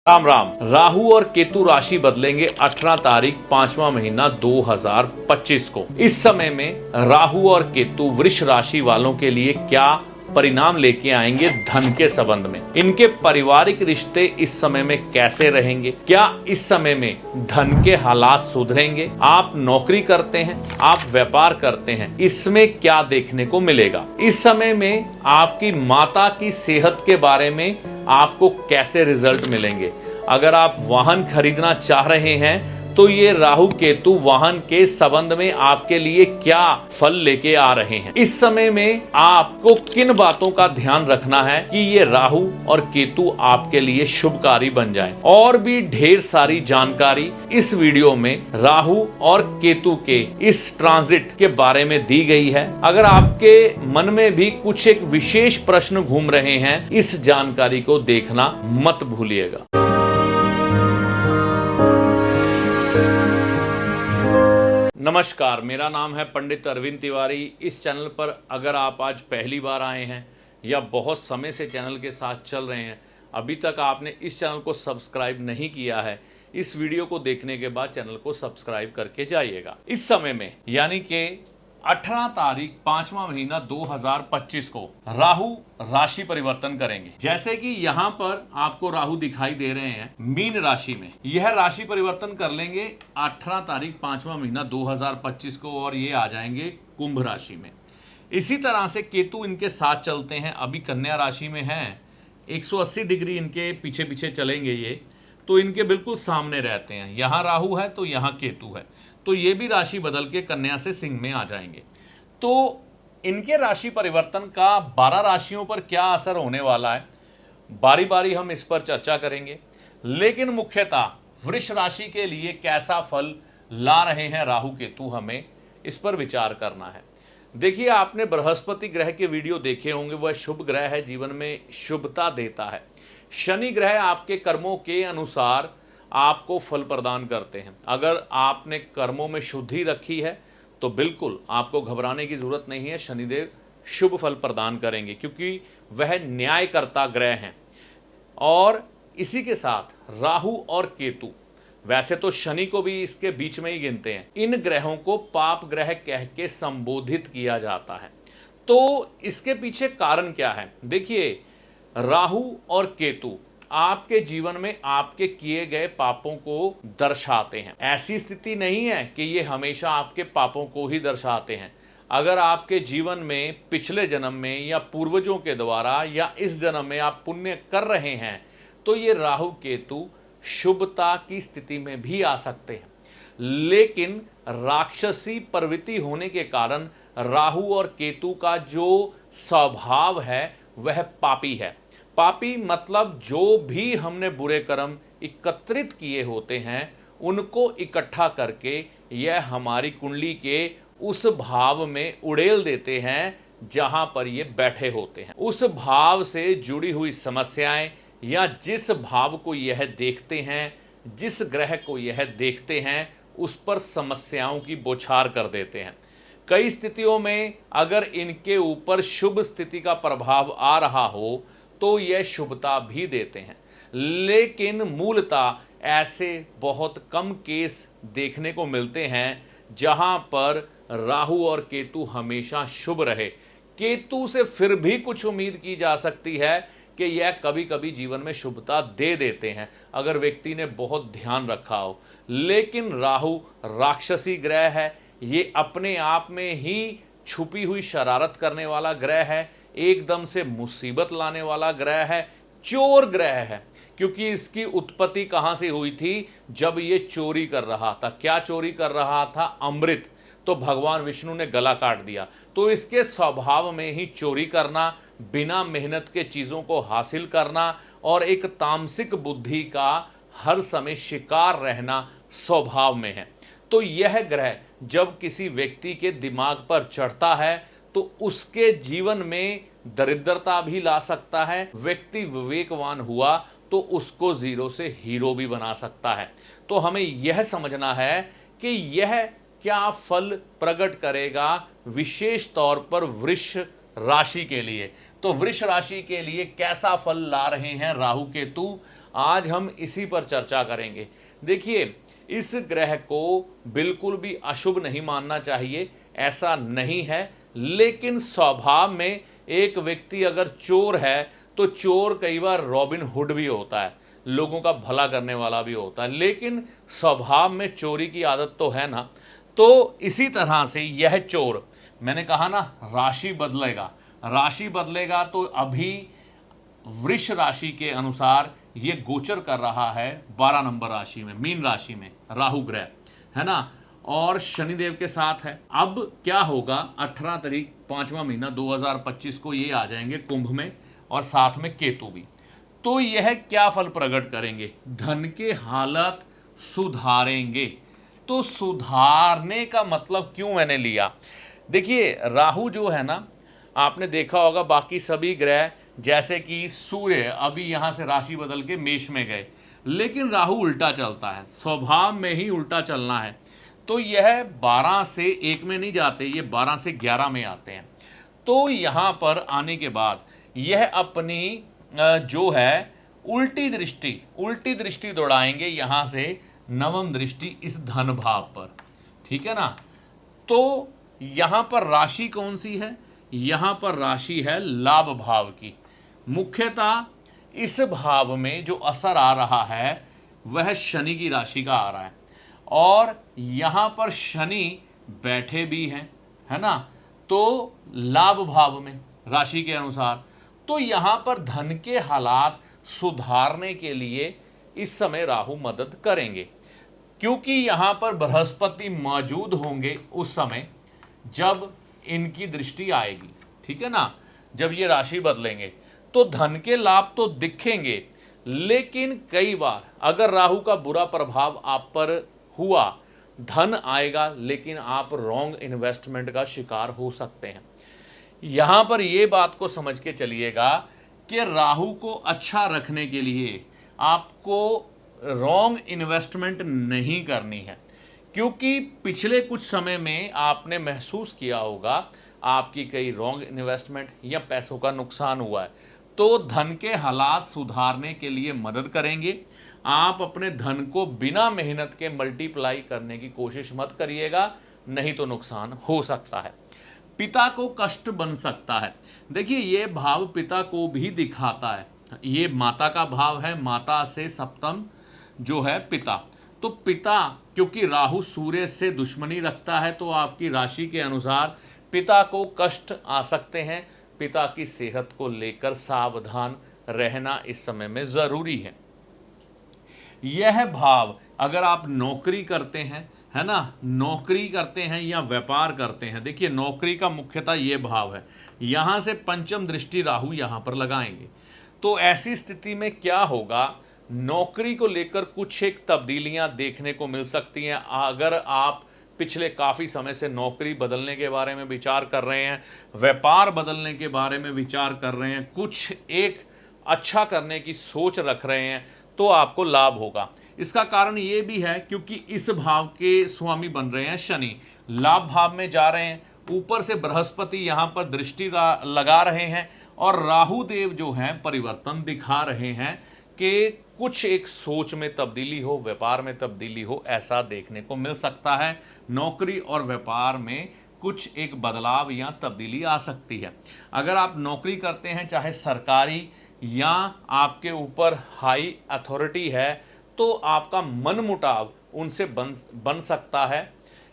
राम राम। राहु और केतु राशि बदलेंगे 18 तारीख 5वां महीना 2025 को। इस समय में राहु और केतु वृष राशि वालों के लिए क्या परिणाम लेके आएंगे धन के संबंध में, इनके पारिवारिक रिश्ते इस समय में कैसे रहेंगे, क्या इस समय में धन के हालात सुधरेंगे, आप नौकरी करते हैं, आप व्यापार करते हैं, इसमें क्या देखने को मिलेगा। इस समय में आपकी माता की सेहत के बारे में आपको कैसे रिजल्ट मिलेंगे। अगर आप वाहन खरीदना चाह रहे हैं तो ये राहु केतु वाहन के संबंध में आपके लिए क्या फल लेके आ रहे हैं। इस समय में आपको किन बातों का ध्यान रखना है कि ये राहु और केतु आपके लिए शुभकारी बन जाए। और भी ढेर सारी जानकारी इस वीडियो में राहु और केतु के इस ट्रांजिट के बारे में दी गई है। अगर आपके मन में भी कुछ एक विशेष प्रश्न घूम रहे हैं, इस जानकारी को देखना मत भूलिएगा। नमस्कार, मेरा नाम है पंडित अरविंद तिवारी। इस चैनल पर अगर आप आज पहली बार आए हैं या बहुत समय से चैनल के साथ चल रहे हैं, अभी तक आपने इस चैनल को सब्सक्राइब नहीं किया है, इस वीडियो को देखने के बाद चैनल को सब्सक्राइब करके जाइएगा। इस समय में यानी कि 18 तारीख 5वां महीना 2025 को राहु राशि परिवर्तन करेंगे। जैसे कि यहाँ पर आपको राहु दिखाई दे रहे हैं मीन राशि में, यह राशि परिवर्तन कर लेंगे 18 तारीख 5वां महीना 2025 को और ये आ जाएंगे कुंभ राशि में। इसी तरह से केतु इनके साथ चलते हैं, अभी कन्या राशि में हैं, 180 डिग्री इनके पीछे पीछे चलेंगे ये, तो इनके बिल्कुल सामने रहते हैं। यहाँ राहु है तो यहाँ केतु है, तो ये भी राशि बदल के कन्या से सिंह में आ जाएंगे। तो इनके राशि परिवर्तन का 12 राशियों पर क्या असर होने वाला है, बारी बारी हम इस पर चर्चा करेंगे। लेकिन मुख्यतः वृष राशि के लिए कैसा फल ला रहे हैं राहु केतु, हमें इस पर विचार करना है। देखिए, आपने बृहस्पति ग्रह के वीडियो देखे होंगे, वह शुभ ग्रह है, जीवन में शुभता देता है। शनि ग्रह आपके कर्मों के अनुसार आपको फल प्रदान करते हैं। अगर आपने कर्मों में शुद्धि रखी है तो बिल्कुल आपको घबराने की जरूरत नहीं है, शनिदेव शुभ फल प्रदान करेंगे क्योंकि वह न्यायकर्ता ग्रह हैं। और इसी के साथ राहु और केतु, वैसे तो शनि को भी इसके बीच में ही गिनते हैं, इन ग्रहों को पाप ग्रह कह के संबोधित किया जाता है। तो इसके पीछे कारण क्या है? देखिए, राहु और केतु आपके जीवन में आपके किए गए पापों को दर्शाते हैं। ऐसी स्थिति नहीं है कि ये हमेशा आपके पापों को ही दर्शाते हैं। अगर आपके जीवन में पिछले जन्म में या पूर्वजों के द्वारा या इस जन्म में आप पुण्य कर रहे हैं तो ये राहु केतु शुभता की स्थिति में भी आ सकते हैं। लेकिन राक्षसी प्रवृत्ति होने के कारण राहु और केतु का जो स्वभाव है वह पापी है। पापी मतलब जो भी हमने बुरे कर्म एकत्रित किए होते हैं उनको इकट्ठा करके यह हमारी कुंडली के उस भाव में उड़ेल देते हैं जहां पर ये बैठे होते हैं। उस भाव से जुड़ी हुई समस्याएं या जिस भाव को यह देखते हैं, जिस ग्रह को यह देखते हैं, उस पर समस्याओं की बौछार कर देते हैं। कई स्थितियों में अगर इनके ऊपर शुभ स्थिति का प्रभाव आ रहा हो तो यह शुभता भी देते हैं। लेकिन मूलतः ऐसे बहुत कम केस देखने को मिलते हैं जहां पर राहु और केतु हमेशा शुभ रहे। केतु से फिर भी कुछ उम्मीद की जा सकती है कि यह कभी कभी जीवन में शुभता दे देते हैं अगर व्यक्ति ने बहुत ध्यान रखा हो। लेकिन राहु राक्षसी ग्रह है, ये अपने आप में ही छुपी हुई शरारत करने वाला ग्रह है, एकदम से मुसीबत लाने वाला ग्रह है, चोर ग्रह है। क्योंकि इसकी उत्पत्ति कहां से हुई थी? जब ये चोरी कर रहा था। क्या चोरी कर रहा था? अमृत। तो भगवान विष्णु ने गला काट दिया। तो इसके स्वभाव में ही चोरी करना, बिना मेहनत के चीजों को हासिल करना और एक तामसिक बुद्धि का हर समय शिकार रहना स्वभाव में है। तो यह ग्रह जब किसी व्यक्ति के दिमाग पर चढ़ता है तो उसके जीवन में दरिद्रता भी ला सकता है। व्यक्ति विवेकवान हुआ तो उसको जीरो से हीरो भी बना सकता है। तो हमें यह समझना है कि यह क्या फल प्रकट करेगा विशेष तौर पर वृष राशि के लिए। तो वृष राशि के लिए कैसा फल ला रहे हैं राहु केतु, आज हम इसी पर चर्चा करेंगे। देखिए, इस ग्रह को बिल्कुल भी अशुभ नहीं मानना चाहिए, ऐसा नहीं है, लेकिन स्वभाव में एक व्यक्ति अगर चोर है तो चोर कई बार रॉबिन हुड भी होता है, लोगों का भला करने वाला भी होता है, लेकिन स्वभाव में चोरी की आदत तो है ना। तो इसी तरह से यह चोर, मैंने कहा ना राशि बदलेगा, राशि बदलेगा तो अभी वृष राशि के अनुसार ये गोचर कर रहा है 12 नंबर राशि में, मीन राशि में राहु ग्रह, है ना, और शनिदेव के साथ है। अब क्या होगा, 18 तारीख 5वां महीना 2025 को ये आ जाएंगे कुंभ में, और साथ में केतु भी। तो यह क्या फल प्रकट करेंगे, धन के हालत सुधारेंगे। तो सुधारने का मतलब क्यों मैंने लिया, देखिए राहु जो है ना, आपने देखा होगा बाकी सभी ग्रह जैसे कि सूर्य अभी यहां से राशि बदल के मेष में गए, लेकिन राहु उल्टा चलता है, स्वभाव में ही उल्टा चलना है। तो यह 12 से 1 में नहीं जाते, ये 12 से 11 में आते हैं। तो यहां पर आने के बाद यह अपनी जो है उल्टी दृष्टि दौड़ाएंगे यहां से, नवम दृष्टि इस धन भाव पर, ठीक है ना। तो यहां पर राशि कौन सी है, यहां पर राशि है लाभ भाव की। मुख्यतः इस भाव में जो असर आ रहा है वह शनि की राशि का आ रहा है, और यहां पर शनि बैठे भी हैं, है ना, तो लाभ भाव में राशि के अनुसार। तो यहां पर धन के हालात सुधारने के लिए इस समय राहु मदद करेंगे, क्योंकि यहां पर बृहस्पति मौजूद होंगे उस समय जब इनकी दृष्टि आएगी, ठीक है ना, जब ये राशि बदलेंगे तो धन के लाभ तो दिखेंगे, लेकिन कई बार अगर राहु का बुरा प्रभाव आप पर हुआ, धन आएगा लेकिन आप रॉन्ग इन्वेस्टमेंट का शिकार हो सकते हैं। यहां पर यह बात को समझ के चलिएगा कि राहु को अच्छा रखने के लिए आपको रॉन्ग इन्वेस्टमेंट नहीं करनी है, क्योंकि पिछले कुछ समय में आपने महसूस किया होगा आपकी कई रॉन्ग इन्वेस्टमेंट या पैसों का नुकसान हुआ है। तो धन के हालात सुधारने के लिए मदद करेंगे। आप अपने धन को बिना मेहनत के मल्टीप्लाई करने की कोशिश मत करिएगा, नहीं तो नुकसान हो सकता है। पिता को कष्ट बन सकता है, देखिए ये भाव पिता को भी दिखाता है, ये माता का भाव है, माता से सप्तम जो है पिता। तो पिता, क्योंकि राहु सूर्य से दुश्मनी रखता है, तो आपकी राशि के अनुसार पिता को कष्ट आ सकते हैं। पिता की सेहत को लेकर सावधान रहना इस समय में जरूरी है। यह भाव अगर आप नौकरी करते हैं, है ना, नौकरी करते हैं या व्यापार करते हैं, देखिए नौकरी का मुख्यतः ये भाव है, यहां से पंचम दृष्टि राहु यहां पर लगाएंगे। तो ऐसी स्थिति में क्या होगा, नौकरी को लेकर कुछ एक तब्दीलियां देखने को मिल सकती हैं। अगर आप पिछले काफ़ी समय से नौकरी बदलने के बारे में विचार कर रहे हैं, व्यापार बदलने के बारे में विचार कर रहे हैं, कुछ एक अच्छा करने की सोच रख रहे हैं, तो आपको लाभ होगा। इसका कारण ये भी है क्योंकि इस भाव के स्वामी बन रहे हैं शनि, लाभ भाव में जा रहे हैं, ऊपर से बृहस्पति यहाँ पर दृष्टि लगा रहे हैं, और राहु देव जो हैं परिवर्तन दिखा रहे हैं कि कुछ एक सोच में तब्दीली हो, व्यापार में तब्दीली हो, ऐसा देखने को मिल सकता है। नौकरी और व्यापार में कुछ एक बदलाव या तब्दीली आ सकती है। अगर आप नौकरी करते हैं, चाहे सरकारी या आपके ऊपर हाई अथॉरिटी है, तो आपका मनमुटाव उनसे बन सकता है।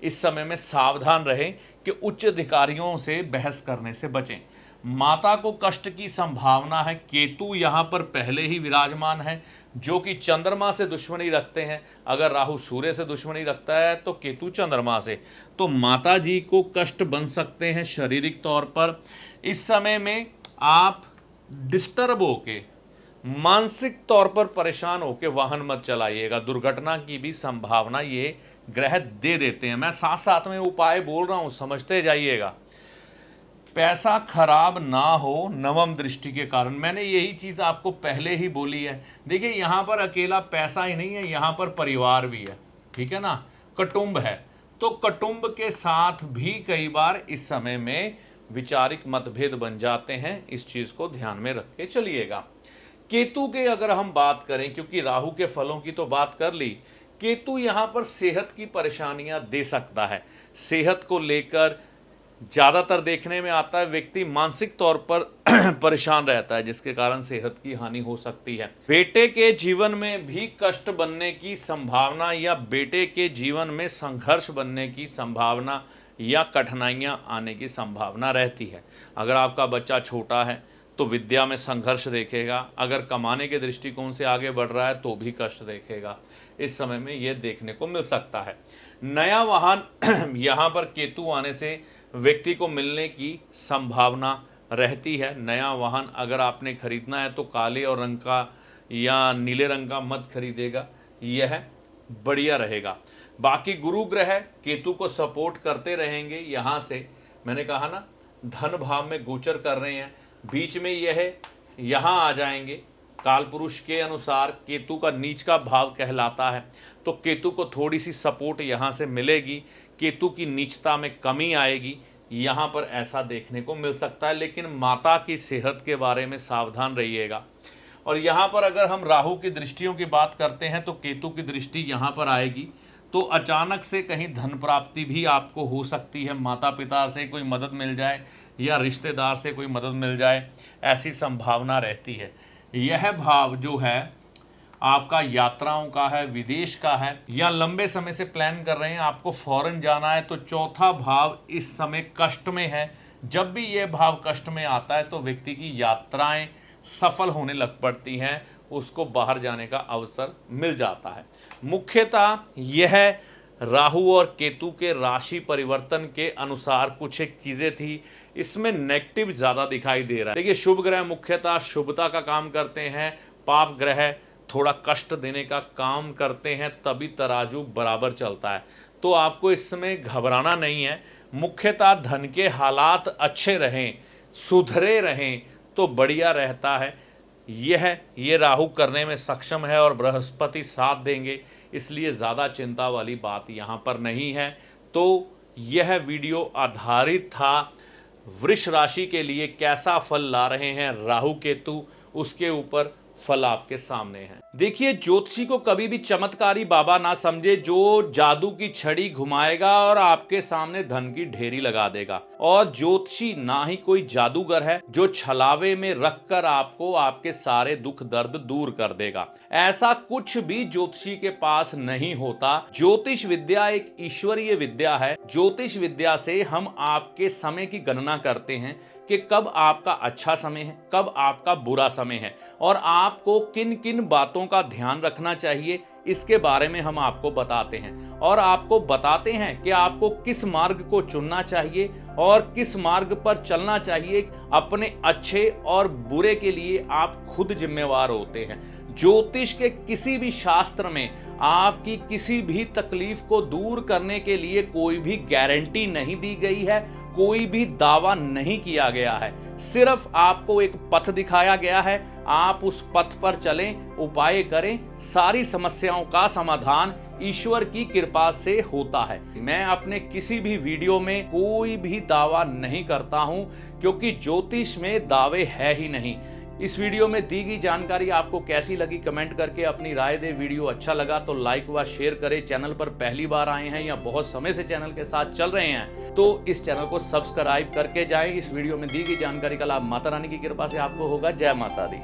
इस समय में सावधान रहें कि उच्च अधिकारियों से बहस करने से बचें। माता को कष्ट की संभावना है, केतु यहाँ पर पहले ही विराजमान है, जो कि चंद्रमा से दुश्मनी रखते हैं। अगर राहु सूर्य से दुश्मनी रखता है तो केतु चंद्रमा से, तो माता जी को कष्ट बन सकते हैं शारीरिक तौर पर। इस समय में आप डिस्टर्ब होके, मानसिक तौर पर परेशान होके वाहन मत चलाइएगा, दुर्घटना की भी संभावना ये ग्रह दे देते हैं। मैं साथ साथ में उपाय बोल रहा हूँ, समझते जाइएगा। पैसा खराब ना हो नवम दृष्टि के कारण, मैंने यही चीज़ आपको पहले ही बोली है। देखिए यहाँ पर अकेला पैसा ही नहीं है, यहाँ पर परिवार भी है, ठीक है ना, कुटुंब है। तो कुटुंब के साथ भी कई बार इस समय में विचारिक मतभेद बन जाते हैं, इस चीज़ को ध्यान में रख के चलिएगा। केतु के अगर हम बात करें, क्योंकि राहु के फलों की तो बात कर ली, केतु यहाँ पर सेहत की परेशानियां दे सकता है। सेहत को लेकर ज़्यादातर देखने में आता है व्यक्ति मानसिक तौर पर परेशान रहता है, जिसके कारण सेहत की हानि हो सकती है। बेटे के जीवन में भी कष्ट बनने की संभावना या बेटे के जीवन में संघर्ष बनने की संभावना या कठिनाइयां आने की संभावना रहती है। अगर आपका बच्चा छोटा है तो विद्या में संघर्ष देखेगा, अगर कमाने के दृष्टिकोण से आगे बढ़ रहा है तो भी कष्ट देखेगा। इस समय में यह देखने को मिल सकता है। नया वाहन यहाँ पर केतु आने से व्यक्ति को मिलने की संभावना रहती है। नया वाहन अगर आपने खरीदना है तो काले और रंग का या नीले रंग का मत खरीदेगा, यह बढ़िया रहेगा। बाकी गुरु ग्रह केतु को सपोर्ट करते रहेंगे। यहाँ से मैंने कहा ना, धन भाव में गोचर कर रहे हैं, बीच में यह यहाँ आ जाएंगे। काल पुरुष के अनुसार केतु का नीच का भाव कहलाता है, तो केतु को थोड़ी सी सपोर्ट यहाँ से मिलेगी, केतु की नीचता में कमी आएगी, यहाँ पर ऐसा देखने को मिल सकता है। लेकिन माता की सेहत के बारे में सावधान रहिएगा। और यहाँ पर अगर हम राहु की दृष्टियों की बात करते हैं तो केतु की दृष्टि यहाँ पर आएगी, तो अचानक से कहीं धन प्राप्ति भी आपको हो सकती है। माता पिता से कोई मदद मिल जाए या रिश्तेदार से कोई मदद मिल जाए, ऐसी संभावना रहती है। यह भाव जो है आपका यात्राओं का है, विदेश का है, या लंबे समय से प्लान कर रहे हैं आपको फॉरेन जाना है, तो चौथा भाव इस समय कष्ट में है। जब भी यह भाव कष्ट में आता है तो व्यक्ति की यात्राएं सफल होने लग पड़ती हैं, उसको बाहर जाने का अवसर मिल जाता है। मुख्यतः यह राहु और केतु के राशि परिवर्तन के अनुसार कुछ एक चीज़ें थी, इसमें नेगेटिव ज़्यादा दिखाई दे रहा है। देखिए, शुभ ग्रह मुख्यतः शुभता का काम करते हैं, पाप ग्रह थोड़ा कष्ट देने का काम करते हैं, तभी तराजू बराबर चलता है। तो आपको इस समय घबराना नहीं है। मुख्यतः धन के हालात अच्छे रहें, सुधरे रहें तो बढ़िया रहता है। ये राहु करने में सक्षम है और बृहस्पति साथ देंगे, इसलिए ज़्यादा चिंता वाली बात यहाँ पर नहीं है। तो यह वीडियो आधारित था वृष राशि के लिए कैसा फल ला रहे हैं राहु केतु, उसके ऊपर फल आपके सामने है। देखिए, ज्योतिषी को कभी भी चमत्कारी बाबा ना समझे, जो जादू की छड़ी घुमाएगा और आपके सामने धन की ढेरी लगा देगा। और ज्योतिषी ना ही कोई जादूगर है जो छलावे में रखकर आपको आपके सारे दुख दर्द दूर कर देगा। ऐसा कुछ भी ज्योतिषी के पास नहीं होता। ज्योतिष विद्या एक ईश्वरीय विद्या है। ज्योतिष विद्या से हम आपके समय की गणना करते हैं कि कब आपका अच्छा समय है, कब आपका बुरा समय है, और आपको किन किन बातों का ध्यान रखना चाहिए, इसके बारे में हम आपको बताते हैं। और आपको बताते हैं कि आपको किस मार्ग को चुनना चाहिए और किस मार्ग पर चलना चाहिए। अपने अच्छे और बुरे के लिए आप खुद जिम्मेवार होते हैं। ज्योतिष के किसी भी शास्त्र में आपकी किसी भी तकलीफ को दूर करने के लिए कोई भी गारंटी नहीं दी गई है, कोई भी दावा नहीं किया गया है। सिर्फ आपको एक पथ दिखाया गया है, आप उस पथ पर चलें, उपाय करें, सारी समस्याओं का समाधान ईश्वर की कृपा से होता है। मैं अपने किसी भी वीडियो में कोई भी दावा नहीं करता हूं, क्योंकि ज्योतिष में दावे है ही नहीं। इस वीडियो में दी गई जानकारी आपको कैसी लगी कमेंट करके अपनी राय दे। वीडियो अच्छा लगा तो लाइक व शेयर करें। चैनल पर पहली बार आए हैं या बहुत समय से चैनल के साथ चल रहे हैं तो इस चैनल को सब्सक्राइब करके जाएं। इस वीडियो में दी गई जानकारी का लाभ माता रानी की कृपा से आपको होगा। जय माता दी।